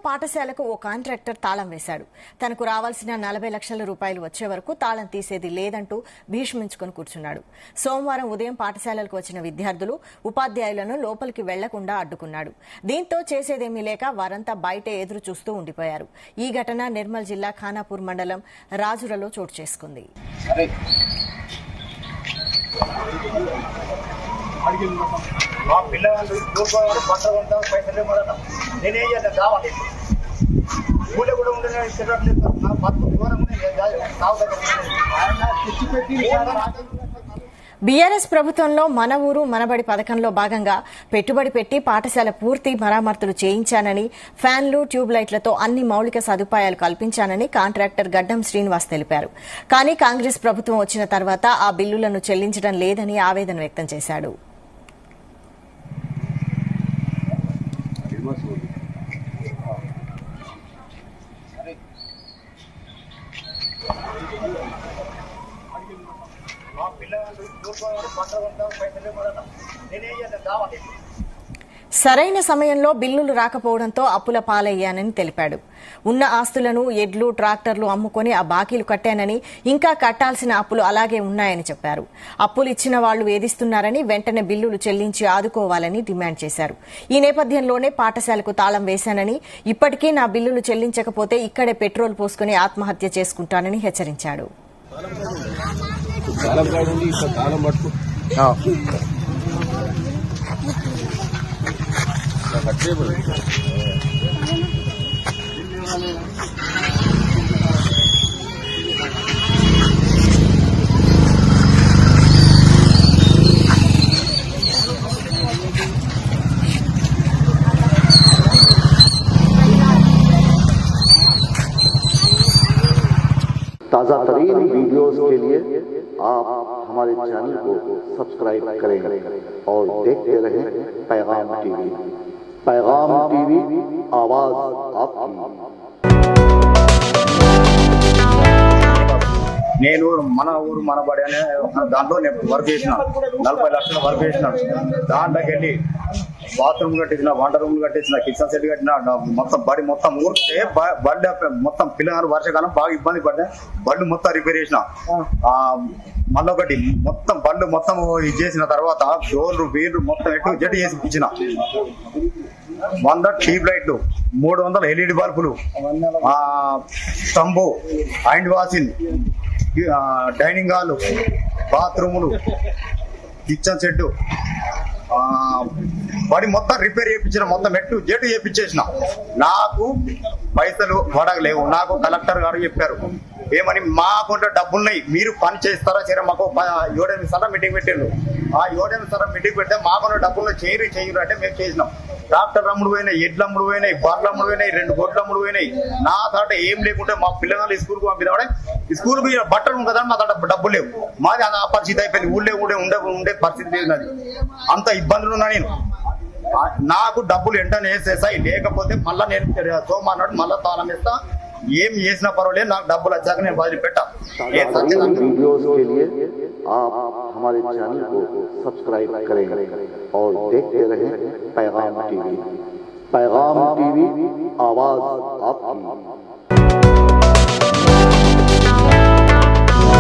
పాఠశాలకు ఓ కాంట్రాక్టర్ తాళం వేశాడు. తనకు రావాల్సిన 40 లక్షల రూపాయలు వచ్చే వరకు తాళం తీసేది లేదంటూ భీష్మించుకుని కూర్చున్నాడు. సోమవారం ఉదయం పాఠశాలలకు వచ్చిన విద్యార్థులు ఉపాధ్యాయులను లోపలికి వెళ్లకుండా అడ్డుకున్నాడు. దీంతో చేసేదేమీ లేక వారంతా బయటే ఎదురు చూస్తూ ఉండిపోయారు. ఈ ఘటన నిర్మల్ జిల్లా ఖానాపూర్ మండలం రాజురలో చోటు చేసుకుంది. మా పిల్లలు దూరుకోవాలి పంట కొంటాం పైసలు కూడా నేనేం చేద్దాం కావాలి ఊళ్ళో కూడా ఉండే తిరగట్లేదు నా పత్తు దూరం బీఆర్ఎస్ ప్రభుత్వంలో మన ఊరు మనబడి పథకంలో భాగంగా పెట్టుబడి పెట్టి పాఠశాల పూర్తి మరామతులు చేయించానని, ఫ్యాన్లు, ట్యూబ్ లైట్లతో అన్ని మౌలిక సదుపాయాలు కల్పించానని కాంట్రాక్టర్ గడ్డం శ్రీనివాస్ తెలిపారు. కానీ కాంగ్రెస్ ప్రభుత్వం వచ్చిన తర్వాత ఆ బిల్లులను చెల్లించడం లేదని ఆవేదన వ్యక్తం చేశాడు. మా పిల్లలు దూరుకోవాలి పంట కొంటాం పైసలు కూడా నేనేం చేద్దాం కావాలి. సరైన సమయంలో బిల్లులు రాకపోవడంతో అప్పుల పాలయ్యానని తెలిపాడు. ఉన్న ఆస్తులను, ఎడ్లు, ట్రాక్టర్లు అమ్ముకొని ఆ బాకీలు కట్టానని, ఇంకా కట్టాల్సిన అప్పులు అలాగే ఉన్నాయని చెప్పారు. అప్పులు ఇచ్చిన వాళ్లు వేధిస్తున్నారని, వెంటనే బిల్లులు చెల్లించి ఆదుకోవాలని డిమాండ్ చేశారు. ఈ నేపథ్యంలోనే పాఠశాలకు తాళం వేశానని, ఇప్పటికీ నా బిల్లులు చెల్లించకపోతే ఇక్కడే పెట్రోల్ పోసుకుని ఆత్మహత్య చేసుకుంటానని హెచ్చరించాడు. ताज़ा तरीन वीडियोस के लिए आप हमारे चैनल को सब्सक्राइब करें और देखते रहें पैगाम टीवी। पैगाम टीवी, आवाज़ आपकी। నేను మన ఊరు మనబడి అనే దాంట్లో నేను వర్క్ చేసిన 40 లక్షల వర్క్ చేసినాడు. దాంట్లోకి వెళ్ళి బాత్రూమ్ కట్టించిన, వంట రూమ్ కట్టించిన, కిచెన్ సెట్ కట్టిన, మొత్తం బడి మొత్తం ఊరికే బడి మొత్తం పిల్లలు వర్షాకాలం బాగా ఇబ్బంది పడ్డా బళ్ళు మొత్తం రిపేర్ చేసిన. మళ్ళొకటి మొత్తం బళ్ళు మొత్తం ఇది చేసిన తర్వాత డోర్లు వీళ్ళు మొత్తం ఎటు జట్టు చేసి ఇచ్చిన. 100 ట్యూబ్ లైట్లు, 300 LED బల్బులు, స్తంభు, హ్యాండ్ వాషింగ్, డైనింగ్ హాల్, బాత్రూములు, కిచెన్ సెట్, బడి మొత్తం రిపేర్ చేయించిన, మొత్తం ఎట్టు జెట్టు చేయించేసిన. నాకు పైసలు పడగలేవు. నాకు కలెక్టర్ గారు చెప్పారు ఏమని, మాకుంటే డబ్బులున్నాయి, మీరు పని చేస్తారా సరే. మాకు 7 సార్లు మీటింగ్ పెట్టారు. ఆ 7 సార్లు మీటింగ్ పెడితే మాకున్న డబ్బులు చేయరు అంటే మేము చేసినాం. ట్రాక్టర్ అమ్ముడు పోయినాయి, ఎడ్లు అమ్ముడు పోయినాయి, బర్రెలు అమ్ముడు పోయినాయి, 2 గొడ్లు అమ్ముడు పోయినాయి. నా తాట ఏం లేకుంటే మా పిల్లగాళ్ళు స్కూల్కి పంపినాడే, స్కూల్ బట్టలు కదా నా తాట డబ్బులు లేవు. మాది ఆ పరిస్థితి అయిపోయింది. ఊళ్ళో ఉండే పరిస్థితి లేదు. నాది అంత ఇబ్బందులు ఉన్నా. నేను నాకు డబ్బులు వెంటనే వేసేసాయి, లేకపోతే మళ్ళీ నేను సోమవారం నాడు మళ్ళీ తాళం వేస్తా. ఏం చేసినా పర్వాలేదు, నాకు డబ్బులు వచ్చాక నేను వదిలిపెట్టా. वीडियोस के लिए आप हमारे चैनल को सब्सक्राइब करें और देखते रहें पैगाम टीवी। पैगाम टीवी, आवाज़ आपकी।